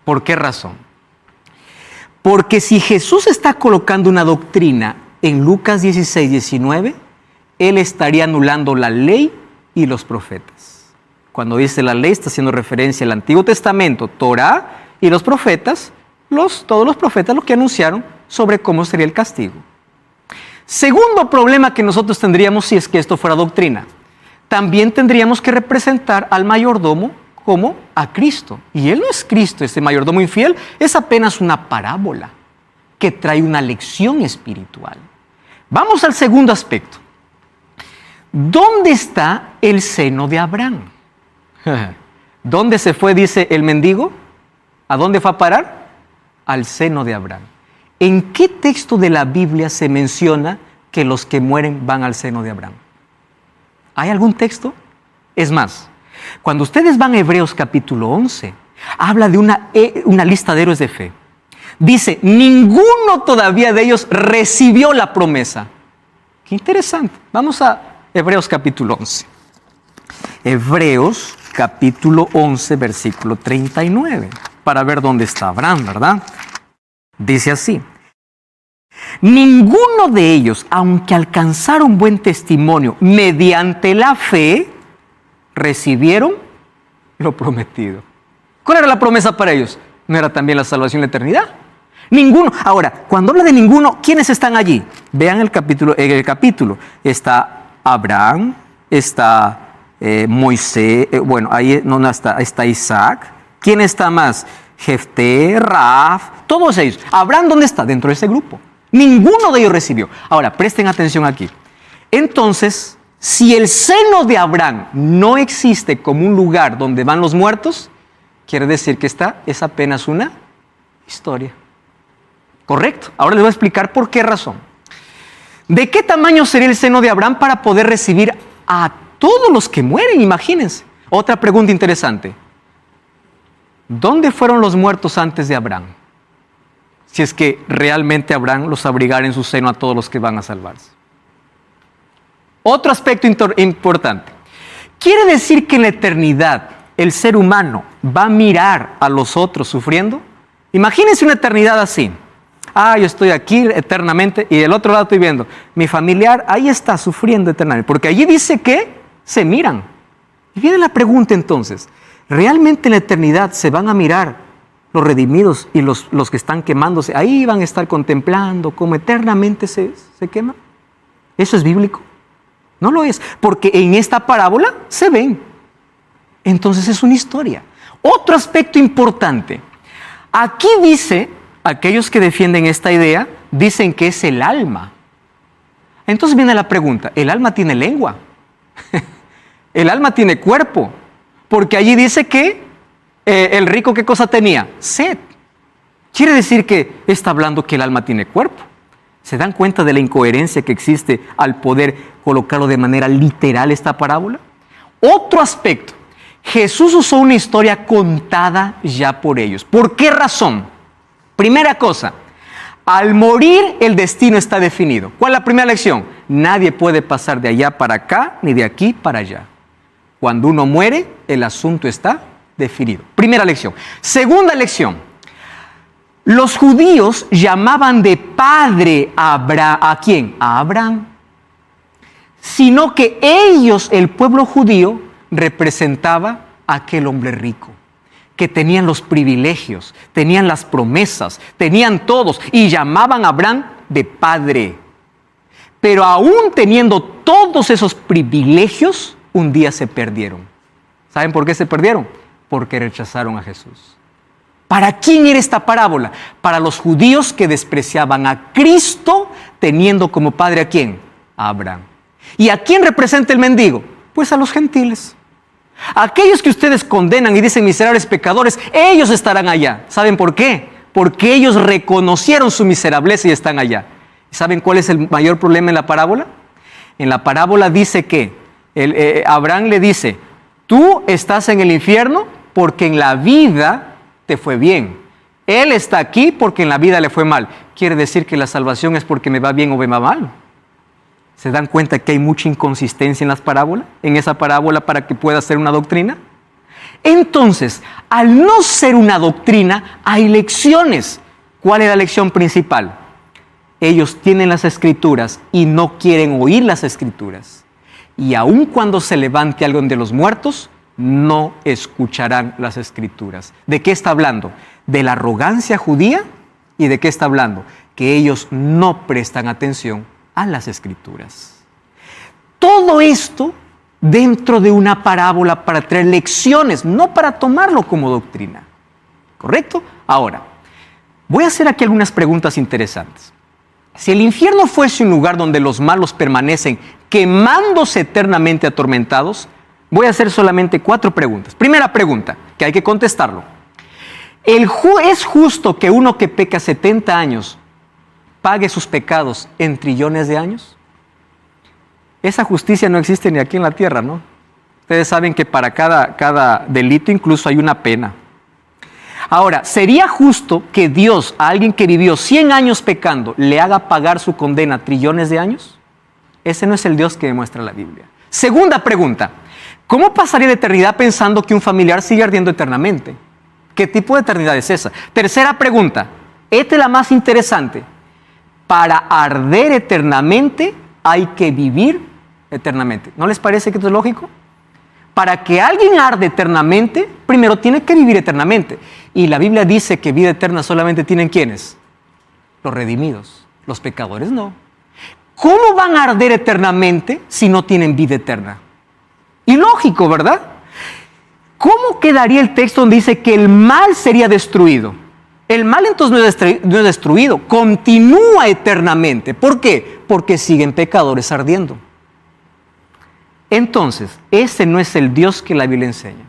¿Por qué razón? Porque si Jesús está colocando una doctrina en Lucas 16, 19, Él estaría anulando la ley y los profetas. Cuando dice la ley, está haciendo referencia al Antiguo Testamento, Torá, y los profetas, todos los profetas lo que anunciaron sobre cómo sería el castigo. Segundo problema que nosotros tendríamos si es que esto fuera doctrina. También tendríamos que representar al mayordomo como a Cristo. Y Él no es Cristo, ese mayordomo infiel es apenas una parábola que trae una lección espiritual. Vamos al segundo aspecto. ¿Dónde está el seno de Abraham? ¿Dónde se fue, dice el mendigo? ¿A dónde fue a parar? Al seno de Abraham. ¿En qué texto de la Biblia se menciona que los que mueren van al seno de Abraham? ¿Hay algún texto? Es más, cuando ustedes van a Hebreos capítulo 11, habla de una lista de héroes de fe. Dice, ninguno todavía de ellos recibió la promesa. Qué interesante. Vamos a Hebreos capítulo 11. Hebreos capítulo 11, versículo 39, para ver dónde está Abraham, ¿verdad? Dice así. Ninguno de ellos, aunque alcanzaron buen testimonio mediante la fe, recibieron lo prometido. ¿Cuál era la promesa para ellos? ¿No era también la salvación y la eternidad? Ninguno. Ahora, cuando habla de ninguno, ¿quiénes están allí? Vean el capítulo. Está Abraham, está Moisés, ahí no está Isaac. ¿Quién está más? Jefté, Raaf, todos ellos. Abraham, ¿dónde está? Dentro de ese grupo. Ninguno de ellos recibió. Ahora, presten atención aquí. Entonces, si el seno de Abraham no existe como un lugar donde van los muertos, quiere decir que esta es apenas una historia. ¿Correcto? Ahora les voy a explicar por qué razón. ¿De qué tamaño sería el seno de Abraham para poder recibir a todos los que mueren? Imagínense. Otra pregunta interesante. ¿Dónde fueron los muertos antes de Abraham? Si es que realmente Abraham los abrigara en su seno a todos los que van a salvarse. Otro aspecto importante. ¿Quiere decir que en la eternidad el ser humano va a mirar a los otros sufriendo? Imagínense una eternidad así. Yo estoy aquí eternamente y del otro lado estoy viendo. Mi familiar ahí está sufriendo eternamente. Porque allí dice que se miran. Y viene la pregunta entonces. ¿Realmente en la eternidad se van a mirar los redimidos y los que están quemándose? Ahí van a estar contemplando cómo eternamente se queman. ¿Eso es bíblico? No lo es. Porque en esta parábola se ven. Entonces es una historia. Otro aspecto importante. Aquí dice, aquellos que defienden esta idea, dicen que es el alma. Entonces viene la pregunta, ¿el alma tiene lengua? ¿El alma tiene cuerpo? Porque allí dice que el rico, ¿qué cosa tenía? Sed. Quiere decir que está hablando que el alma tiene cuerpo. ¿Se dan cuenta de la incoherencia que existe al poder colocarlo de manera literal esta parábola? Otro aspecto. Jesús usó una historia contada ya por ellos. ¿Por qué razón? Primera cosa, al morir el destino está definido. ¿Cuál es la primera lección? Nadie puede pasar de allá para acá ni de aquí para allá. Cuando uno muere, el asunto está definido. Primera lección. Segunda lección. Los judíos llamaban de padre ¿a quién? A Abraham. Sino que ellos, el pueblo judío, representaba a aquel hombre rico, que tenían los privilegios, tenían las promesas, tenían todos, y llamaban a Abraham de padre. Pero aún teniendo todos esos privilegios, un día se perdieron. ¿Saben por qué se perdieron? Porque rechazaron a Jesús. ¿Para quién era esta parábola? Para los judíos que despreciaban a Cristo, teniendo como padre ¿a quién? A Abraham. ¿Y a quién representa el mendigo? Pues a los gentiles. Aquellos que ustedes condenan y dicen miserables pecadores, ellos estarán allá. ¿Saben por qué? Porque ellos reconocieron su miserableza y están allá. ¿Saben cuál es el mayor problema en la parábola? En la parábola dice que Abraham le dice, tú estás en el infierno porque en la vida te fue bien. Él está aquí porque en la vida le fue mal. Quiere decir que la salvación es porque me va bien o me va mal. ¿Se dan cuenta que hay mucha inconsistencia en las parábolas? En esa parábola para que pueda ser una doctrina. Entonces, al no ser una doctrina, hay lecciones. ¿Cuál es la lección principal? Ellos tienen las escrituras y no quieren oír las escrituras. Y aun cuando se levante alguien de los muertos, no escucharán las escrituras. ¿De qué está hablando? De la arrogancia judía. ¿Y de qué está hablando? Que ellos no prestan atención a las escrituras. Todo esto dentro de una parábola para traer lecciones, no para tomarlo como doctrina. ¿Correcto? Ahora, voy a hacer aquí algunas preguntas interesantes. Si el infierno fuese un lugar donde los malos permanecen quemándose eternamente atormentados, voy a hacer solamente 4 preguntas. Primera pregunta, que hay que contestarlo. ¿Es justo que uno que peca 70 años pague sus pecados en trillones de años? Esa justicia no existe ni aquí en la tierra, ¿no? Ustedes saben que para cada delito incluso hay una pena. Ahora, ¿sería justo que Dios a alguien que vivió 100 años pecando le haga pagar su condena trillones de años? Ese no es el Dios que demuestra la Biblia. Segunda pregunta, ¿cómo pasaría la eternidad pensando que un familiar sigue ardiendo eternamente? ¿Qué tipo de eternidad es esa? Tercera pregunta, esta es la más interesante. Para arder eternamente hay que vivir eternamente. ¿No les parece que esto es lógico? Para que alguien arde eternamente, primero tiene que vivir eternamente. Y la Biblia dice que vida eterna solamente tienen ¿quiénes? Los redimidos. Los pecadores no. ¿Cómo van a arder eternamente si no tienen vida eterna? Ilógico, ¿verdad? ¿Cómo quedaría el texto donde dice que el mal sería destruido? El mal entonces no es destruido, continúa eternamente. ¿Por qué? Porque siguen pecadores ardiendo. Entonces, ese no es el Dios que la Biblia enseña.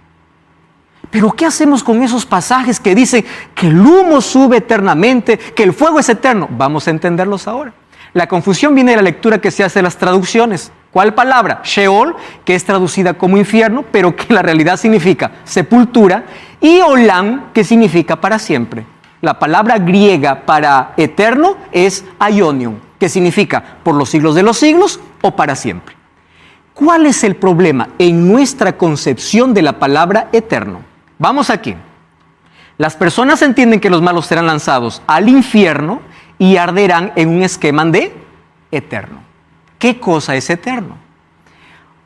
Pero ¿qué hacemos con esos pasajes que dicen que el humo sube eternamente, que el fuego es eterno? Vamos a entenderlos ahora. La confusión viene de la lectura que se hace de las traducciones. ¿Cuál palabra? Sheol, que es traducida como infierno, pero que en la realidad significa sepultura, y Olam, que significa para siempre. La palabra griega para eterno es aionion, que significa por los siglos de los siglos o para siempre. ¿Cuál es el problema en nuestra concepción de la palabra eterno? Vamos aquí. Las personas entienden que los malos serán lanzados al infierno y arderán en un esquema de eterno. ¿Qué cosa es eterno?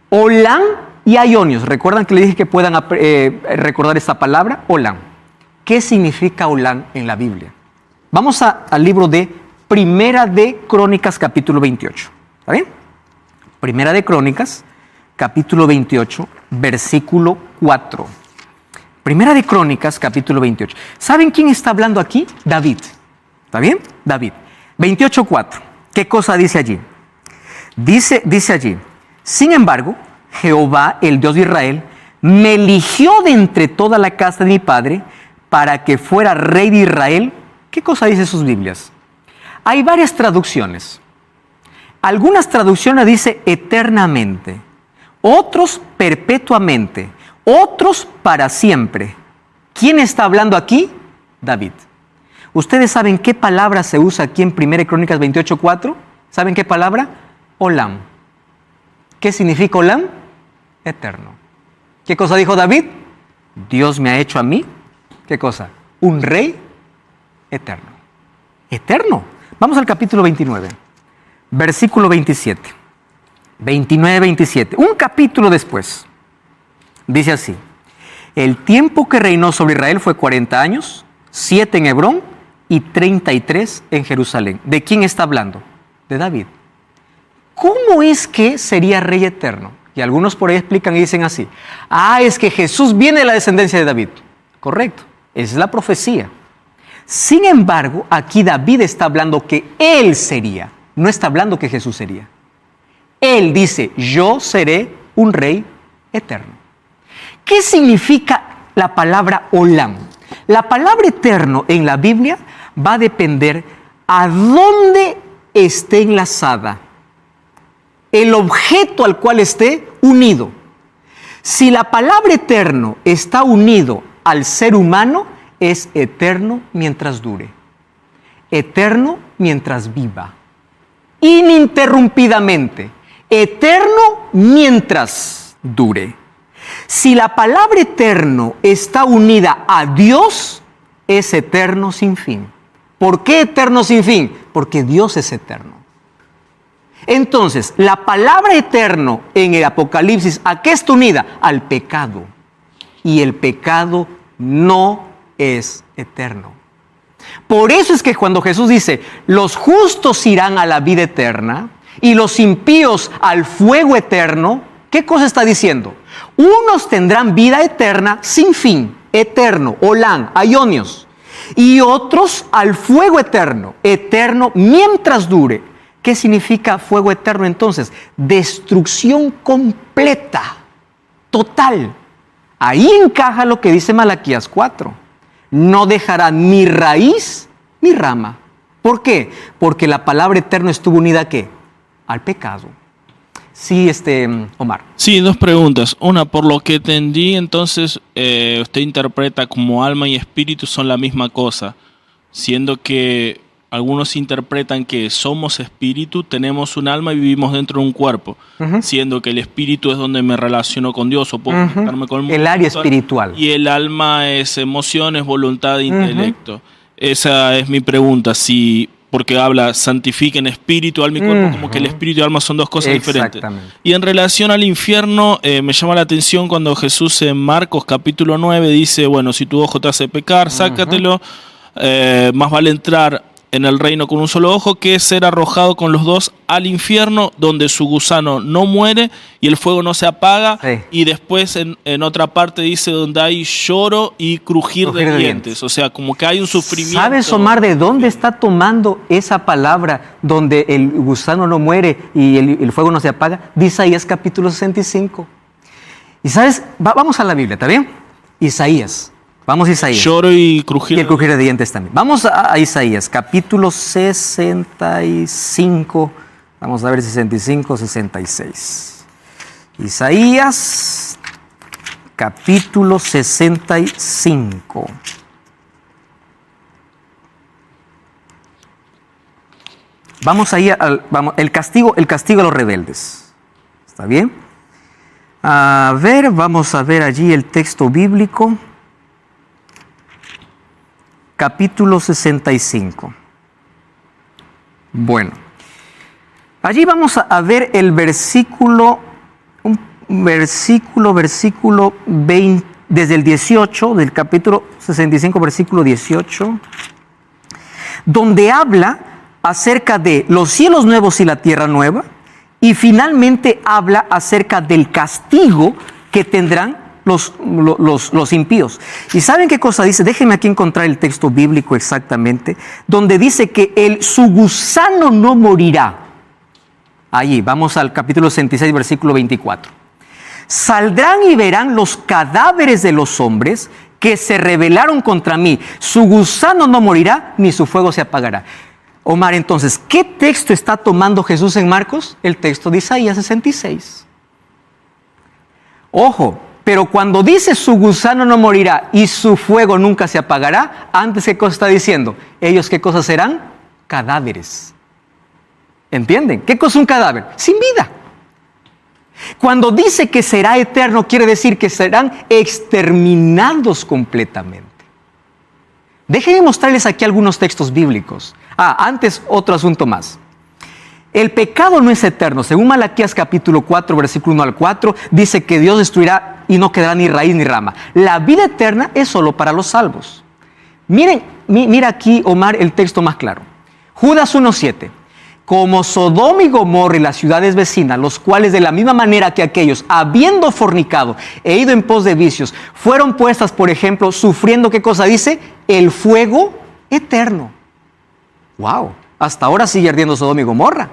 Olam y aionios. ¿Recuerdan que les dije que puedan recordar esta palabra? Olam. ¿Qué significa Olam en la Biblia? Vamos al libro de Primera de Crónicas, capítulo 28. ¿Está bien? Primera de Crónicas, capítulo 28, versículo 4. Primera de Crónicas, capítulo 28. ¿Saben quién está hablando aquí? David. ¿Está bien? David. 28:4. ¿Qué cosa dice allí? Dice allí, sin embargo, Jehová, el Dios de Israel, me eligió de entre toda la casa de mi padre para que fuera rey de Israel. ¿Qué cosa dice sus Biblias? Hay varias traducciones. Algunas traducciones dicen eternamente, otros perpetuamente, otros para siempre. ¿Quién está hablando aquí? David. ¿Ustedes saben qué palabra se usa aquí en 1 Crónicas 28:4? ¿Saben qué palabra? Olam. ¿Qué significa Olam? Eterno. ¿Qué cosa dijo David? Dios me ha hecho a mí, ¿qué cosa? Un rey eterno. Eterno. Vamos al capítulo 29, versículo 27. 29-27. Un capítulo después. Dice así: el tiempo que reinó sobre Israel fue 40 años, 7 en Hebrón y 33 en Jerusalén. ¿De quién está hablando? De David. ¿Cómo es que sería rey eterno? Y algunos por ahí explican y dicen así: es que Jesús viene de la descendencia de David. Correcto, esa es la profecía. Sin embargo, aquí David está hablando que él sería, no está hablando que Jesús sería. Él dice: yo seré un rey eterno. ¿Qué significa la palabra Olam? La palabra eterno en la Biblia va a depender a dónde esté enlazada, el objeto al cual esté unido. Si la palabra eterno está unido al ser humano, es eterno mientras dure, eterno mientras viva, ininterrumpidamente, eterno mientras dure. Si la palabra eterno está unida a Dios, es eterno sin fin. ¿Por qué eterno sin fin? Porque Dios es eterno. Entonces, la palabra eterno en el Apocalipsis, ¿a qué está unida? Al pecado. Y el pecado no es eterno. Por eso es que cuando Jesús dice: los justos irán a la vida eterna y los impíos al fuego eterno, ¿qué cosa está diciendo? Unos tendrán vida eterna sin fin, eterno, Olam, aionios, y otros al fuego eterno, eterno mientras dure. ¿Qué significa fuego eterno entonces? Destrucción completa, total. Ahí encaja lo que dice Malaquías 4. No dejará ni raíz ni rama. ¿Por qué? Porque la palabra eterno estuvo unida ¿a qué? Al pecado. Sí, Omar. Sí, dos preguntas. Una, por lo que entendí, entonces usted interpreta como alma y espíritu son la misma cosa, siendo que algunos interpretan que somos espíritu, tenemos un alma y vivimos dentro de un cuerpo, siendo que el espíritu es donde me relaciono con Dios o puedo conectarme con el mundo. El área espiritual. Y el alma es emociones, voluntad e intelecto. Esa es mi pregunta, porque habla santifiquen espíritu, alma y cuerpo, como que el espíritu y alma son dos cosas diferentes. Y en relación al infierno, me llama la atención cuando Jesús en Marcos capítulo 9 dice: bueno, si tu ojo te hace pecar, sácatelo, más vale entrar en el reino con un solo ojo que ser arrojado con los dos al infierno, donde su gusano no muere y el fuego no se apaga. Sí. Y después en otra parte dice: donde hay lloro y crujir de dientes. O sea, como que hay un sufrimiento. ¿Sabes, Omar, de dónde está tomando esa palabra donde el gusano no muere y el fuego no se apaga? De Isaías capítulo 65. Y sabes, vamos a la Biblia, ¿está bien? Isaías. Vamos a Isaías. Lloro y crujir. Y el crujir de dientes también. Vamos a Isaías, capítulo 65. Vamos a ver 65, 66. Isaías, capítulo 65. Vamos ahí el castigo a los rebeldes. ¿Está bien? A ver, vamos a ver allí el texto bíblico. Capítulo 65. Bueno, allí vamos a ver el versículo 20, desde el 18, del capítulo 65, versículo 18, donde habla acerca de los cielos nuevos y la tierra nueva, y finalmente habla acerca del castigo que tendrán los impíos. ¿Y saben qué cosa dice? Déjenme aquí encontrar el texto bíblico exactamente, donde dice que su gusano no morirá. Allí, vamos al capítulo 66, versículo 24. Saldrán y verán los cadáveres de los hombres que se rebelaron contra mí. Su gusano no morirá, ni su fuego se apagará. Omar, entonces, ¿qué texto está tomando Jesús en Marcos? El texto de Isaías 66. Ojo, pero cuando dice su gusano no morirá y su fuego nunca se apagará, antes ¿qué cosa está diciendo? Ellos ¿qué cosas serán? Cadáveres. ¿Entienden? ¿Qué cosa es un cadáver? Sin vida. Cuando dice que será eterno, quiere decir que serán exterminados completamente. Déjenme mostrarles aquí algunos textos bíblicos. Antes otro asunto más. El pecado no es eterno. Según Malaquías capítulo 4, versículo 1 al 4, dice que Dios destruirá y no quedará ni raíz ni rama. La vida eterna es solo para los salvos. Mira aquí, Omar, el texto más claro. Judas 1:7. Como Sodoma y Gomorra y las ciudades vecinas, los cuales de la misma manera que aquellos, habiendo fornicado e ido en pos de vicios, fueron puestas, por ejemplo, sufriendo, ¿qué cosa dice? El fuego eterno. ¡Wow! Hasta ahora sigue ardiendo Sodoma y Gomorra.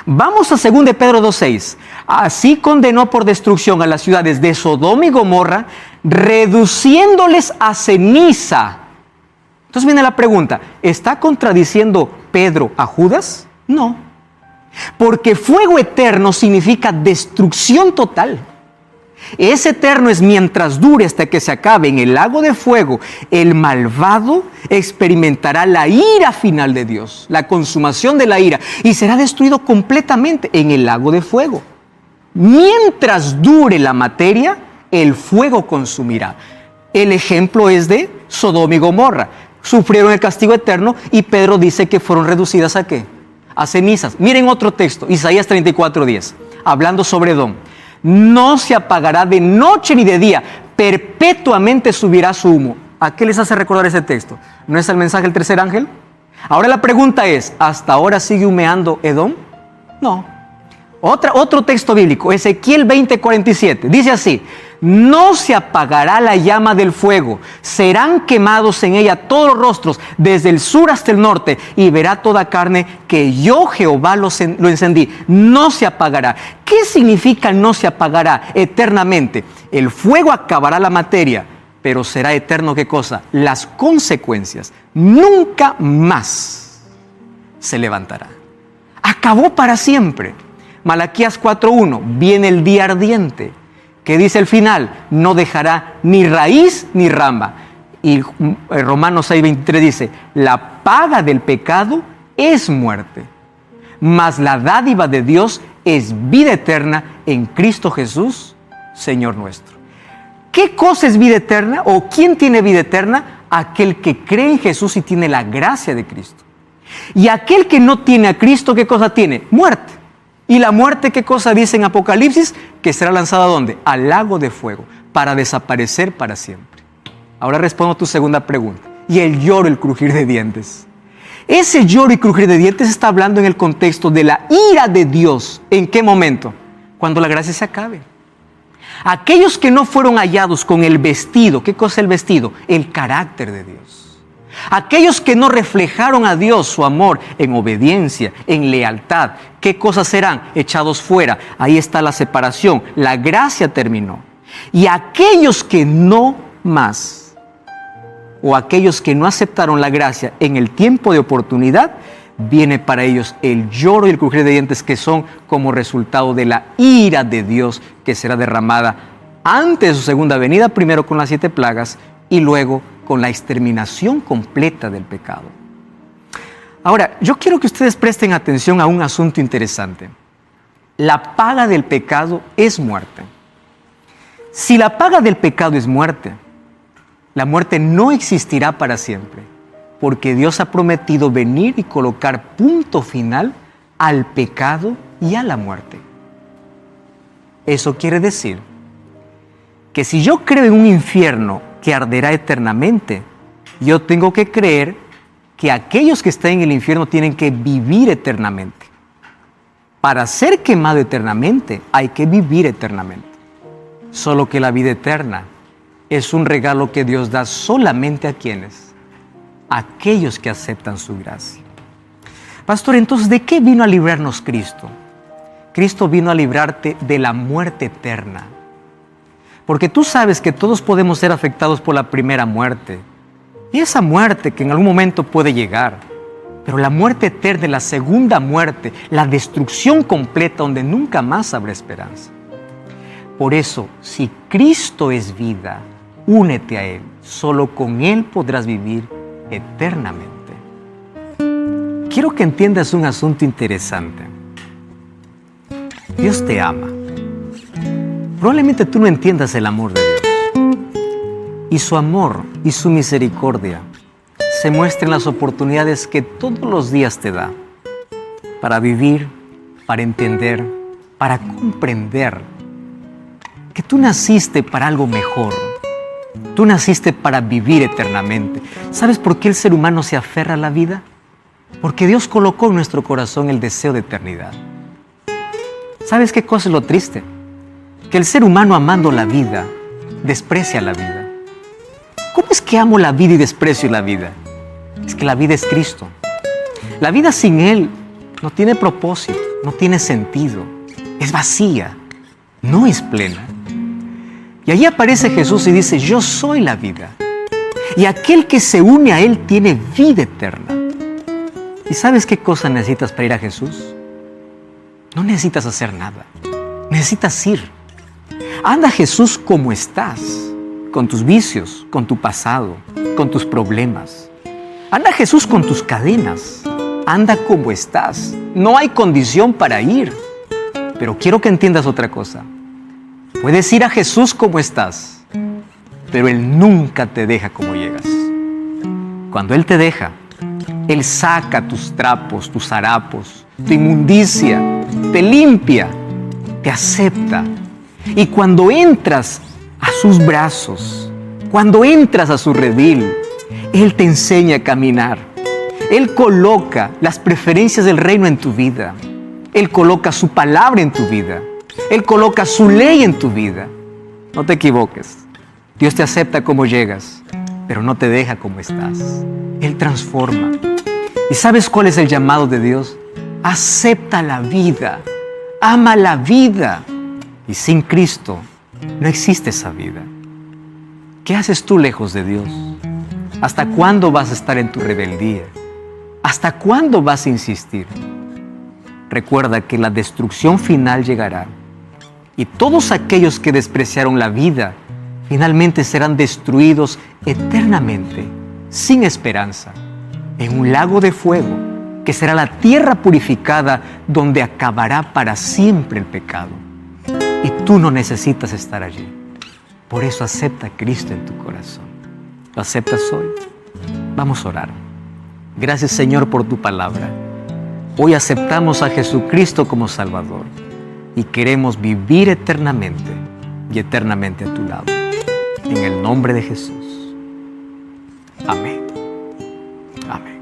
Vamos a 2 de Pedro 2:6. Así condenó por destrucción a las ciudades de Sodoma y Gomorra, reduciéndoles a ceniza. Entonces viene la pregunta, ¿está contradiciendo Pedro a Judas? No, porque fuego eterno significa destrucción total. Ese eterno es mientras dure hasta que se acabe en el lago de fuego. El malvado experimentará la ira final de Dios, la consumación de la ira, y será destruido completamente en el lago de fuego. Mientras dure la materia, el fuego consumirá. El ejemplo es de Sodoma y Gomorra. Sufrieron el castigo eterno y Pedro dice que fueron reducidas ¿a qué? A cenizas. Miren otro texto, Isaías 34:10, hablando sobre Edom. No se apagará de noche ni de día, perpetuamente subirá su humo. ¿A qué les hace recordar ese texto? ¿No es el mensaje del tercer ángel? Ahora la pregunta es, ¿hasta ahora sigue humeando Edom? No. Otro texto bíblico, Ezequiel 20:47, dice así: no se apagará la llama del fuego, serán quemados en ella todos los rostros, desde el sur hasta el norte, y verá toda carne que yo Jehová lo encendí. No se apagará. ¿Qué significa no se apagará eternamente? El fuego acabará la materia, pero será eterno, ¿qué cosa? Las consecuencias. Nunca más se levantará. Acabó para siempre. Malaquías 4:1, viene el día ardiente, que dice el final, no dejará ni raíz ni rama. Y Romanos 6:23 dice, la paga del pecado es muerte, mas la dádiva de Dios es vida eterna en Cristo Jesús, Señor nuestro. ¿Qué cosa es vida eterna? ¿O quién tiene vida eterna? Aquel que cree en Jesús y tiene la gracia de Cristo. Y aquel que no tiene a Cristo, ¿qué cosa tiene? Muerte. ¿Y la muerte qué cosa dice en Apocalipsis? Que será lanzada ¿a dónde? Al lago de fuego, para desaparecer para siempre. Ahora respondo a tu segunda pregunta. Y el lloro, el crujir de dientes. Ese lloro y crujir de dientes está hablando en el contexto de la ira de Dios. ¿En qué momento? Cuando la gracia se acabe. Aquellos que no fueron hallados con el vestido, ¿qué cosa es el vestido? El carácter de Dios. Aquellos que no reflejaron a Dios su amor en obediencia, en lealtad, ¿qué cosas serán? Echados fuera. Ahí está la separación. La gracia terminó. Y aquellos que no más, o aquellos que no aceptaron la gracia en el tiempo de oportunidad, viene para ellos el lloro y el crujir de dientes, que son como resultado de la ira de Dios que será derramada antes de su segunda venida, primero con las 7 plagas y luego con la exterminación completa del pecado. Ahora, yo quiero que ustedes presten atención a un asunto interesante. La paga del pecado es muerte. Si la paga del pecado es muerte, la muerte no existirá para siempre, porque Dios ha prometido venir y colocar punto final al pecado y a la muerte. Eso quiere decir que si yo creo en un infierno que arderá eternamente, yo tengo que creer que aquellos que están en el infierno tienen que vivir eternamente. Para ser quemado eternamente hay que vivir eternamente. Solo que la vida eterna es un regalo que Dios da solamente a quienes, aquellos que aceptan su gracia. Pastor, entonces, ¿de qué vino a librarnos Cristo? Cristo vino a librarte de la muerte eterna. Porque tú sabes que todos podemos ser afectados por la primera muerte. Y esa muerte que en algún momento puede llegar, Pero la muerte eterna, la segunda muerte, la destrucción completa donde nunca más habrá esperanza. Por eso, si Cristo es vida, únete a Él. Solo con Él podrás vivir eternamente. Quiero que entiendas un asunto interesante. Dios te ama. Probablemente tú no entiendas el amor de Dios. Y su amor y su misericordia se muestran en las oportunidades que todos los días te da para vivir, para entender, para comprender que tú naciste para algo mejor. Tú naciste para vivir eternamente. ¿Sabes por qué el ser humano se aferra a la vida? Porque Dios colocó en nuestro corazón el deseo de eternidad. ¿Sabes qué cosa es lo triste? Que el ser humano, amando la vida, desprecia la vida. ¿Cómo es que amo la vida y desprecio la vida? Es que la vida es Cristo. La vida sin Él no tiene propósito, no tiene sentido, es vacía, no es plena. Y allí aparece Jesús y dice: yo soy la vida. Y aquel que se une a Él tiene vida eterna. ¿Y sabes qué cosa necesitas para ir a Jesús? No necesitas hacer nada. Necesitas ir. Anda a Jesús como estás, con tus vicios, con tu pasado, con tus problemas. Anda a Jesús con tus cadenas. Anda como estás. No hay condición para ir. Pero quiero que entiendas otra cosa. Puedes ir a Jesús como estás, pero Él nunca te deja como llegas. Cuando Él te deja, Él saca tus trapos, tus harapos, tu inmundicia, te limpia, te acepta. Y cuando entras a sus brazos, cuando entras a su redil, Él te enseña a caminar. Él coloca las preferencias del reino en tu vida. Él coloca su palabra en tu vida. Él coloca su ley en tu vida. No te equivoques. Dios te acepta como llegas, pero no te deja como estás. Él transforma. ¿Y sabes cuál es el llamado de Dios? Acepta la vida. Ama la vida. Y sin Cristo no existe esa vida. ¿Qué haces tú lejos de Dios? ¿Hasta cuándo vas a estar en tu rebeldía? ¿Hasta cuándo vas a insistir? Recuerda que la destrucción final llegará. Y todos aquellos que despreciaron la vida finalmente serán destruidos eternamente, sin esperanza, en un lago de fuego que será la tierra purificada donde acabará para siempre el pecado. Y tú no necesitas estar allí. Por eso acepta a Cristo en tu corazón. ¿Lo aceptas hoy? Vamos a orar. Gracias, Señor, por tu palabra. Hoy aceptamos a Jesucristo como Salvador y queremos vivir eternamente y eternamente a tu lado. En el nombre de Jesús. Amén. Amén.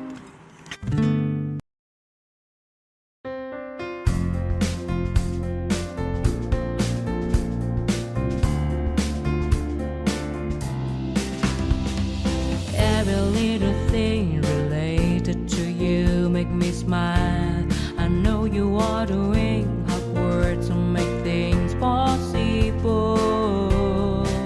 Every little thing related to you make me smile. I know you are doing hard work to make things possible.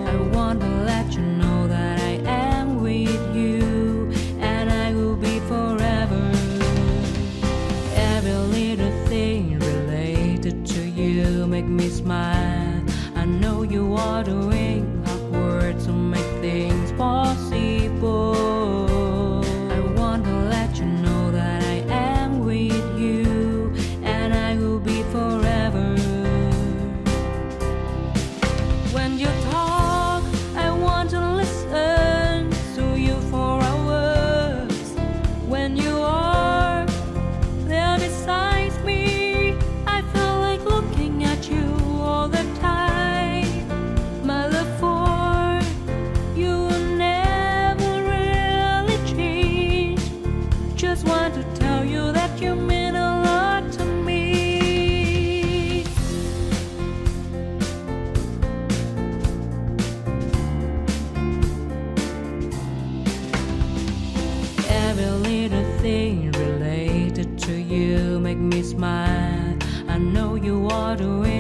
I want to let you know that I am with you and I will be forever. Every little thing related to you make me smile. I know you are doing hard work to make things possible. I want to let you know that I am with you and I will be forever. When you talk, I want to listen to you for hours. When you are there beside me, I feel like looking at you all the time. My love for you will never really change. Just want to tell you that you mean a lot to me. Every little thing related to you make me smile. I know you are doing